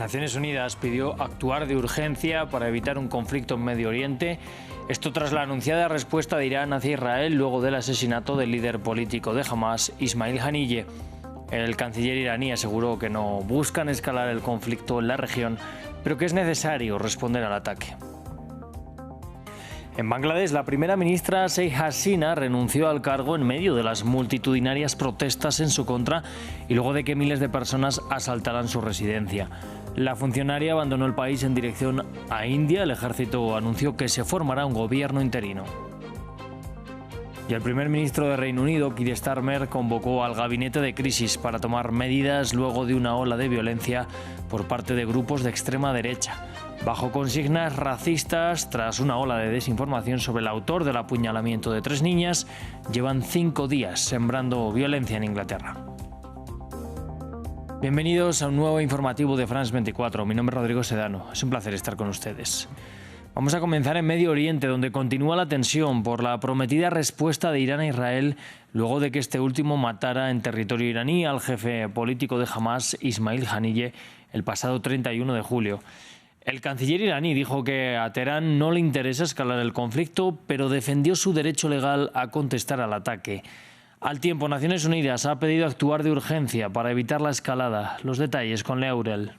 Naciones Unidas pidió actuar de urgencia para evitar un conflicto en Medio Oriente. Esto tras la anunciada respuesta de Irán hacia Israel luego del asesinato del líder político de Hamas, Ismail Haniyeh. El canciller iraní aseguró que no buscan escalar el conflicto en la región, pero que es necesario responder al ataque. En Bangladesh, la primera ministra Sheikh Hasina renunció al cargo en medio de las multitudinarias protestas en su contra y luego de que miles de personas asaltaran su residencia. La funcionaria abandonó el país en dirección a India. El ejército anunció que se formará un gobierno interino. Y el primer ministro de Reino Unido, Keir Starmer, convocó al gabinete de crisis para tomar medidas luego de una ola de violencia por parte de grupos de extrema derecha, bajo consignas racistas. Tras una ola de desinformación sobre el autor del apuñalamiento de 3 niñas, llevan 5 días sembrando violencia en Inglaterra. Bienvenidos a un nuevo informativo de France 24. Mi nombre es Rodrigo Sedano. Es un placer estar con ustedes. Vamos a comenzar en Medio Oriente, donde continúa la tensión por la prometida respuesta de Irán a Israel luego de que este último matara en territorio iraní al jefe político de Hamas, Ismail Haniyeh, el pasado 31 de julio. El canciller iraní dijo que a Teherán no le interesa escalar el conflicto, pero defendió su derecho legal a contestar al ataque. Al tiempo, Naciones Unidas ha pedido actuar de urgencia para evitar la escalada. Los detalles con Lea Aurel.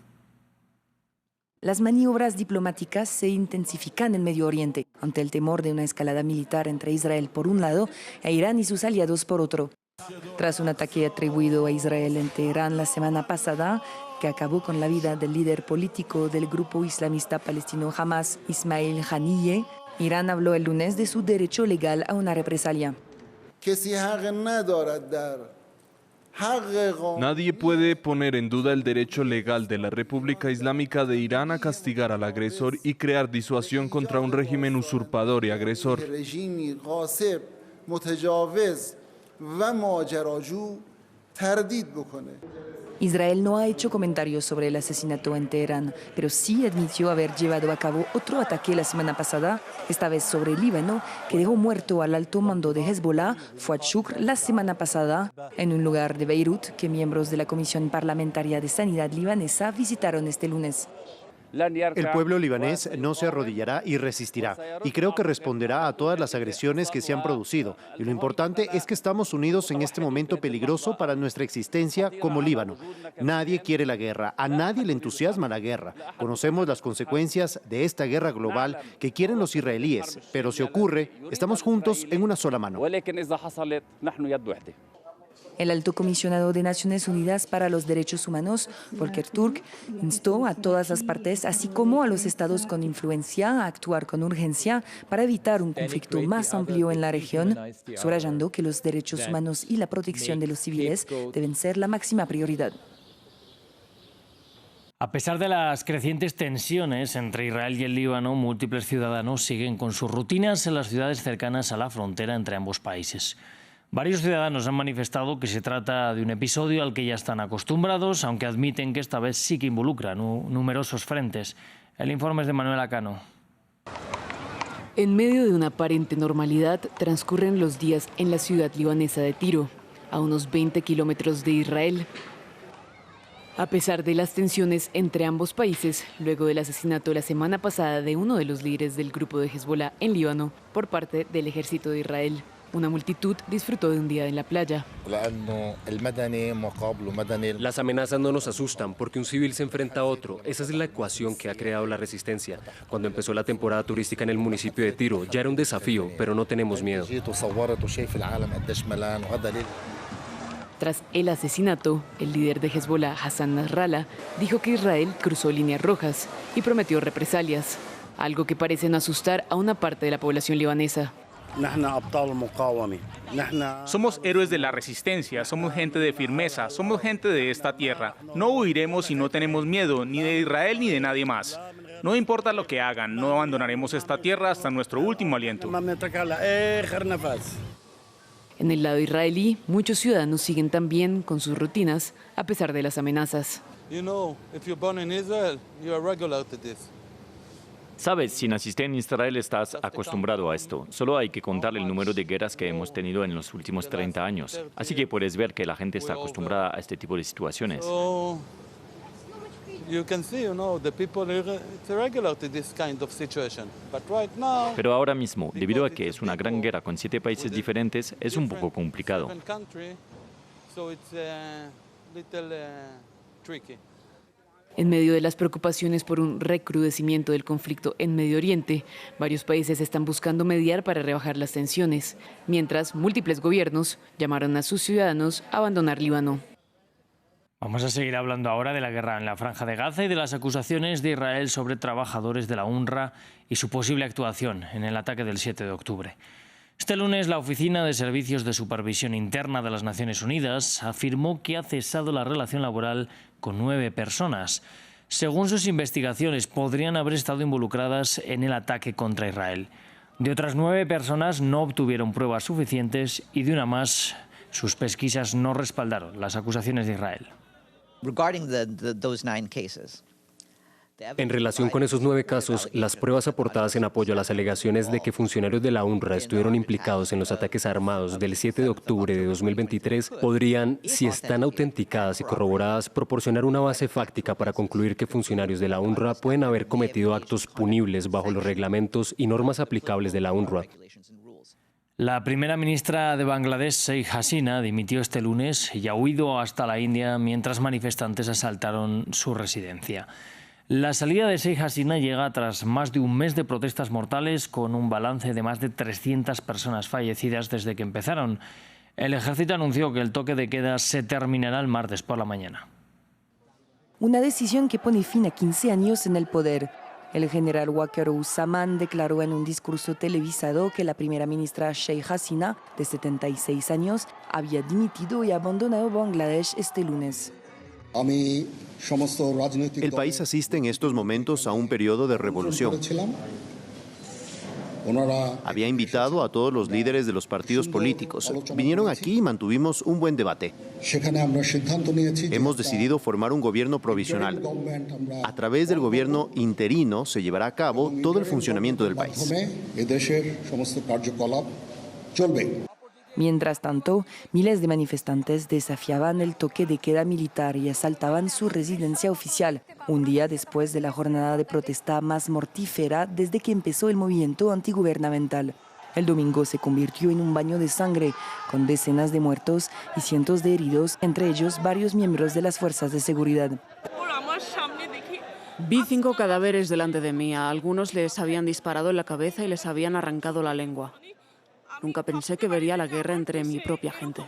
Las maniobras diplomáticas se intensifican en Medio Oriente, ante el temor de una escalada militar entre Israel por un lado e Irán y sus aliados por otro. Tras un ataque atribuido a Israel en Teherán la semana pasada, que acabó con la vida del líder político del grupo islamista palestino Hamas, Ismail Haniyeh, Irán habló el lunes de su derecho legal a una represalia. Nadie puede poner en duda el derecho legal de la República Islámica de Irán a castigar al agresor y crear disuasión contra un régimen usurpador y agresor. Israel no ha hecho comentarios sobre el asesinato en Teherán, pero sí admitió haber llevado a cabo otro ataque la semana pasada, esta vez sobre el Líbano, que dejó muerto al alto mando de Hezbollah, Fuad Shukr, la semana pasada, en un lugar de Beirut que miembros de la Comisión Parlamentaria de Sanidad libanesa visitaron este lunes. El pueblo libanés no se arrodillará y resistirá, y creo que responderá a todas las agresiones que se han producido. Y lo importante es que estamos unidos en este momento peligroso para nuestra existencia como Líbano. Nadie quiere la guerra, a nadie le entusiasma la guerra. Conocemos las consecuencias de esta guerra global que quieren los israelíes, pero si ocurre, estamos juntos en una sola mano. El alto comisionado de Naciones Unidas para los Derechos Humanos, Volker Turk, instó a todas las partes, así como a los estados con influencia, a actuar con urgencia para evitar un conflicto más amplio en la región, subrayando que los derechos humanos y la protección de los civiles deben ser la máxima prioridad. A pesar de las crecientes tensiones entre Israel y el Líbano, múltiples ciudadanos siguen con sus rutinas en las ciudades cercanas a la frontera entre ambos países. Varios ciudadanos han manifestado que se trata de un episodio al que ya están acostumbrados, aunque admiten que esta vez sí que involucra numerosos frentes. El informe es de Manuel Acano. En medio de una aparente normalidad, transcurren los días en la ciudad libanesa de Tiro, a unos 20 kilómetros de Israel. A pesar de las tensiones entre ambos países, luego del asesinato la semana pasada de uno de los líderes del grupo de Hezbollah en Líbano por parte del ejército de Israel, una multitud disfrutó de un día en la playa. Las amenazas no nos asustan porque un civil se enfrenta a otro. Esa es la ecuación que ha creado la resistencia. Cuando empezó la temporada turística en el municipio de Tiro, ya era un desafío, pero no tenemos miedo. Tras el asesinato, el líder de Hezbollah, Hassan Nasrallah, dijo que Israel cruzó líneas rojas y prometió represalias, algo que parece no asustar a una parte de la población libanesa. Somos héroes de la resistencia, somos gente de firmeza, somos gente de esta tierra. No huiremos y no tenemos miedo, ni de Israel ni de nadie más. No importa lo que hagan, no abandonaremos esta tierra hasta nuestro último aliento. En el lado israelí, muchos ciudadanos siguen también con sus rutinas, a pesar de las amenazas. Sabes, si naciste en Israel estás acostumbrado a esto. Solo hay que contar el número de guerras que hemos tenido en los últimos 30 años. Así que puedes ver que la gente está acostumbrada a este tipo de situaciones. Pero ahora mismo, debido a que es una gran guerra con 7 países diferentes, es un poco complicado. En medio de las preocupaciones por un recrudecimiento del conflicto en Medio Oriente, varios países están buscando mediar para rebajar las tensiones, mientras múltiples gobiernos llamaron a sus ciudadanos a abandonar Líbano. Vamos a seguir hablando ahora de la guerra en la Franja de Gaza y de las acusaciones de Israel sobre trabajadores de la UNRWA y su posible actuación en el ataque del 7 de octubre. Este lunes, la Oficina de Servicios de Supervisión Interna de las Naciones Unidas afirmó que ha cesado la relación laboral con 9 personas. Según sus investigaciones, podrían haber estado involucradas en el ataque contra Israel. De otras 9 personas no obtuvieron pruebas suficientes y de una más, sus pesquisas no respaldaron las acusaciones de Israel. En relación con esos 9 casos, las pruebas aportadas en apoyo a las alegaciones de que funcionarios de la UNRWA estuvieron implicados en los ataques armados del 7 de octubre de 2023 podrían, si están autenticadas y corroboradas, proporcionar una base fáctica para concluir que funcionarios de la UNRWA pueden haber cometido actos punibles bajo los reglamentos y normas aplicables de la UNRWA. La primera ministra de Bangladesh, Sheikh Hasina, dimitió este lunes y ha huido hasta la India mientras manifestantes asaltaron su residencia. La salida de Sheikh Hasina llega tras más de un mes de protestas mortales, con un balance de más de 300 personas fallecidas desde que empezaron. El ejército anunció que el toque de queda se terminará el martes por la mañana. Una decisión que pone fin a 15 años en el poder. El general Wakar-uz-Zaman declaró en un discurso televisado que la primera ministra Sheikh Hasina, de 76 años, había dimitido y abandonado Bangladesh este lunes. El país asiste en estos momentos a un periodo de revolución. Había invitado a todos los líderes de los partidos políticos. Vinieron aquí y mantuvimos un buen debate. Hemos decidido formar un gobierno provisional. A través del gobierno interino se llevará a cabo todo el funcionamiento del país. Mientras tanto, miles de manifestantes desafiaban el toque de queda militar y asaltaban su residencia oficial, un día después de la jornada de protesta más mortífera desde que empezó el movimiento antigubernamental. El domingo se convirtió en un baño de sangre, con decenas de muertos y cientos de heridos, entre ellos varios miembros de las fuerzas de seguridad. Vi 5 cadáveres delante de mí. A algunos les habían disparado en la cabeza y les habían arrancado la lengua. Nunca pensé que vería la guerra entre mi propia gente.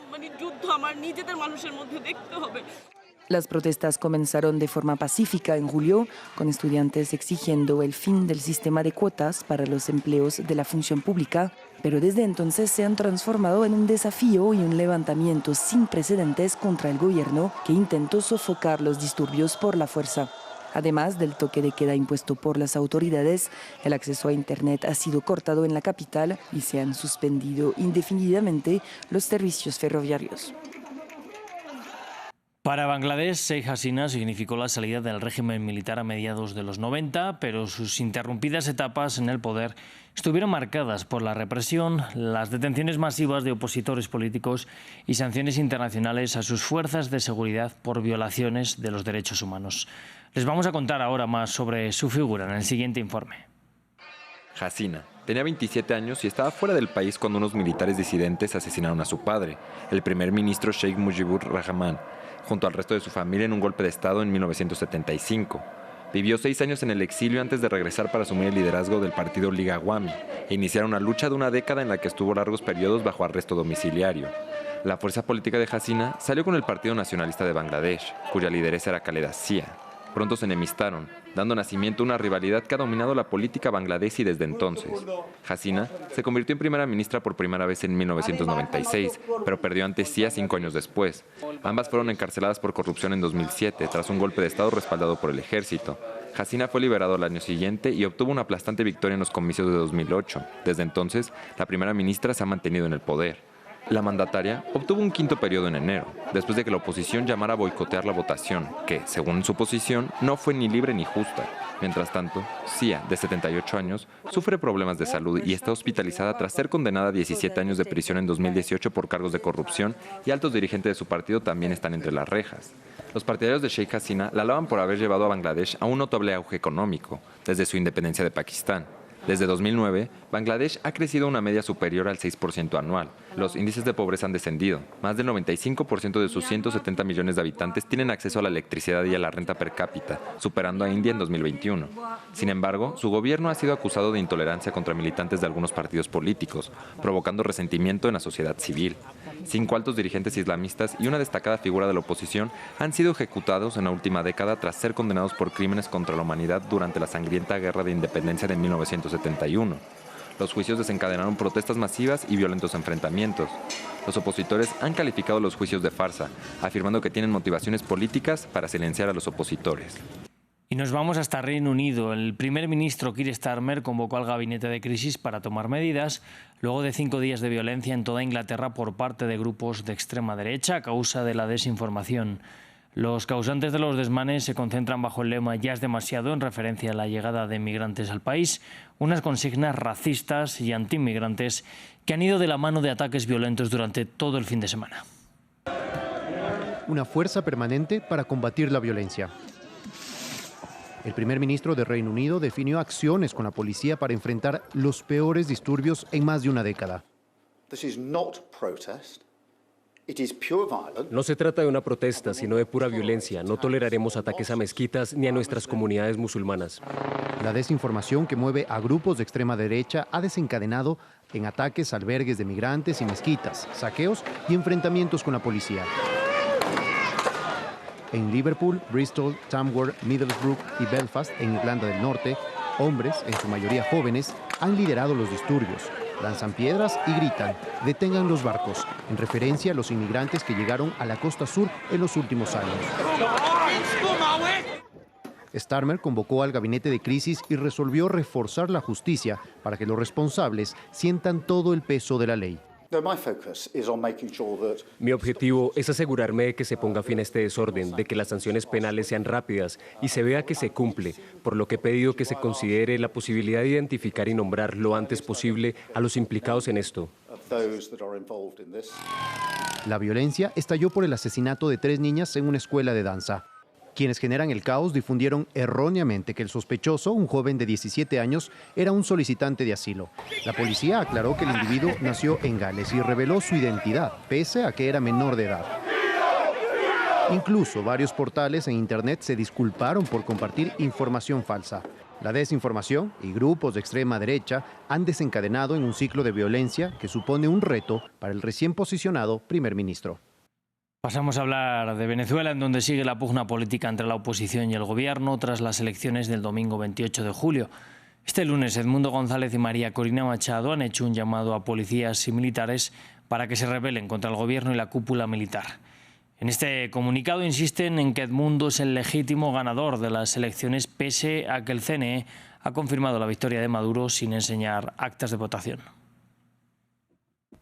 Las protestas comenzaron de forma pacífica en julio, con estudiantes exigiendo el fin del sistema de cuotas para los empleos de la función pública, pero desde entonces se han transformado en un desafío y un levantamiento sin precedentes contra el gobierno que intentó sofocar los disturbios por la fuerza. Además del toque de queda impuesto por las autoridades, el acceso a Internet ha sido cortado en la capital y se han suspendido indefinidamente los servicios ferroviarios. Para Bangladesh, Sheikh Hasina significó la salida del régimen militar a mediados de los 90, pero sus interrumpidas etapas en el poder estuvieron marcadas por la represión, las detenciones masivas de opositores políticos y sanciones internacionales a sus fuerzas de seguridad por violaciones de los derechos humanos. Les vamos a contar ahora más sobre su figura en el siguiente informe. Hasina tenía 27 años y estaba fuera del país cuando unos militares disidentes asesinaron a su padre, el primer ministro Sheikh Mujibur Rahman, junto al resto de su familia en un golpe de Estado en 1975. Vivió 6 años en el exilio antes de regresar para asumir el liderazgo del partido Liga Awami e iniciar una lucha de una década en la que estuvo largos periodos bajo arresto domiciliario. La fuerza política de Hasina salió con el Partido Nacionalista de Bangladesh, cuya lideresa era Khaleda Zia. Pronto se enemistaron, dando nacimiento a una rivalidad que ha dominado la política bangladesí desde entonces. Hasina se convirtió en primera ministra por primera vez en 1996, pero perdió ante Zia 5 años después. Ambas fueron encarceladas por corrupción en 2007, tras un golpe de Estado respaldado por el ejército. Hasina fue liberado al año siguiente y obtuvo una aplastante victoria en los comicios de 2008. Desde entonces, la primera ministra se ha mantenido en el poder. La mandataria obtuvo un quinto periodo en enero, después de que la oposición llamara a boicotear la votación, que, según su posición, no fue ni libre ni justa. Mientras tanto, Sia, de 78 años, sufre problemas de salud y está hospitalizada tras ser condenada a 17 años de prisión en 2018 por cargos de corrupción, y altos dirigentes de su partido también están entre las rejas. Los partidarios de Sheikh Hasina la alaban por haber llevado a Bangladesh a un notable auge económico, desde su independencia de Pakistán. Desde 2009, Bangladesh ha crecido a una media superior al 6% anual. Los índices de pobreza han descendido. Más del 95% de sus 170 millones de habitantes tienen acceso a la electricidad y a la renta per cápita, superando a India en 2021. Sin embargo, su gobierno ha sido acusado de intolerancia contra militantes de algunos partidos políticos, provocando resentimiento en la sociedad civil. 5 altos dirigentes islamistas y una destacada figura de la oposición han sido ejecutados en la última década tras ser condenados por crímenes contra la humanidad durante la sangrienta Guerra de Independencia de 1971. Los juicios desencadenaron protestas masivas y violentos enfrentamientos. Los opositores han calificado los juicios de farsa, afirmando que tienen motivaciones políticas para silenciar a los opositores. Y nos vamos hasta Reino Unido. El primer ministro Keir Starmer convocó al gabinete de crisis para tomar medidas luego de 5 días de violencia en toda Inglaterra por parte de grupos de extrema derecha a causa de la desinformación. Los causantes de los desmanes se concentran bajo el lema "ya es demasiado", en referencia a la llegada de migrantes al país, unas consignas racistas y antiinmigrantes que han ido de la mano de ataques violentos durante todo el fin de semana. Una fuerza permanente para combatir la violencia. El primer ministro de Reino Unido definió acciones con la policía para enfrentar los peores disturbios en más de una década. No se trata de una protesta, sino de pura violencia. No toleraremos ataques a mezquitas ni a nuestras comunidades musulmanas. La desinformación que mueve a grupos de extrema derecha ha desencadenado en ataques a albergues de migrantes y mezquitas, saqueos y enfrentamientos con la policía. En Liverpool, Bristol, Tamworth, Middlesbrough y Belfast, en Irlanda del Norte, hombres, en su mayoría jóvenes, han liderado los disturbios. Lanzan piedras y gritan: "detengan los barcos", en referencia a los inmigrantes que llegaron a la costa sur en los últimos años. Starmer convocó al gabinete de crisis y resolvió reforzar la justicia para que los responsables sientan todo el peso de la ley. Mi objetivo es asegurarme de que se ponga fin a este desorden, de que las sanciones penales sean rápidas y se vea que se cumple, por lo que he pedido que se considere la posibilidad de identificar y nombrar lo antes posible a los implicados en esto. La violencia estalló por el asesinato de 3 niñas en una escuela de danza. Quienes generan el caos difundieron erróneamente que el sospechoso, un joven de 17 años, era un solicitante de asilo. La policía aclaró que el individuo nació en Gales y reveló su identidad, pese a que era menor de edad. Incluso varios portales en Internet se disculparon por compartir información falsa. La desinformación y grupos de extrema derecha han desencadenado en un ciclo de violencia que supone un reto para el recién posicionado primer ministro. Pasamos a hablar de Venezuela, en donde sigue la pugna política entre la oposición y el gobierno tras las elecciones del domingo 28 de julio. Este lunes, Edmundo González y María Corina Machado han hecho un llamado a policías y militares para que se rebelen contra el gobierno y la cúpula militar. En este comunicado insisten en que Edmundo es el legítimo ganador de las elecciones, pese a que el CNE ha confirmado la victoria de Maduro sin enseñar actas de votación.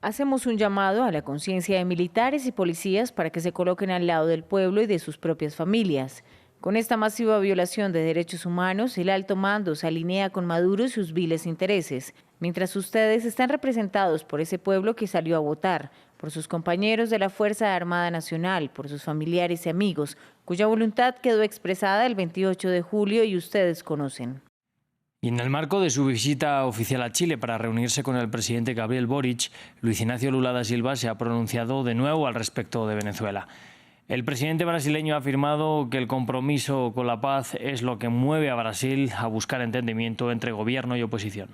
Hacemos un llamado a la conciencia de militares y policías para que se coloquen al lado del pueblo y de sus propias familias. Con esta masiva violación de derechos humanos, el alto mando se alinea con Maduro y sus viles intereses, mientras ustedes están representados por ese pueblo que salió a votar, por sus compañeros de la Fuerza Armada Nacional, por sus familiares y amigos, cuya voluntad quedó expresada el 28 de julio y ustedes conocen. Y en el marco de su visita oficial a Chile para reunirse con el presidente Gabriel Boric, Luis Ignacio Lula da Silva se ha pronunciado de nuevo al respecto de Venezuela. El presidente brasileño ha afirmado que el compromiso con la paz es lo que mueve a Brasil a buscar entendimiento entre gobierno y oposición.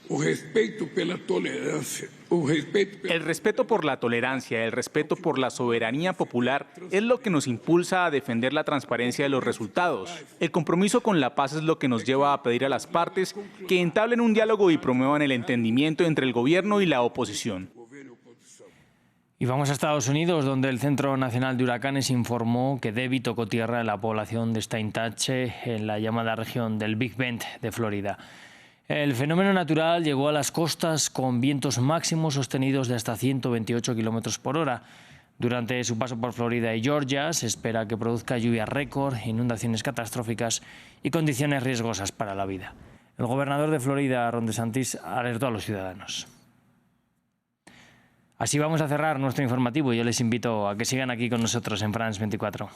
El respeto por la tolerancia, el respeto por la soberanía popular es lo que nos impulsa a defender la transparencia de los resultados. El compromiso con la paz es lo que nos lleva a pedir a las partes que entablen un diálogo y promuevan el entendimiento entre el gobierno y la oposición. Y vamos a Estados Unidos, donde el Centro Nacional de Huracanes informó que Debbie tocó tierra en la población de Steintache, en la llamada región del Big Bend de Florida. El fenómeno natural llegó a las costas con vientos máximos sostenidos de hasta 128 kilómetros por hora. Durante su paso por Florida y Georgia se espera que produzca lluvias récord, inundaciones catastróficas y condiciones riesgosas para la vida. El gobernador de Florida, Ron DeSantis, alertó a los ciudadanos. Así vamos a cerrar nuestro informativo y yo les invito a que sigan aquí con nosotros en France 24.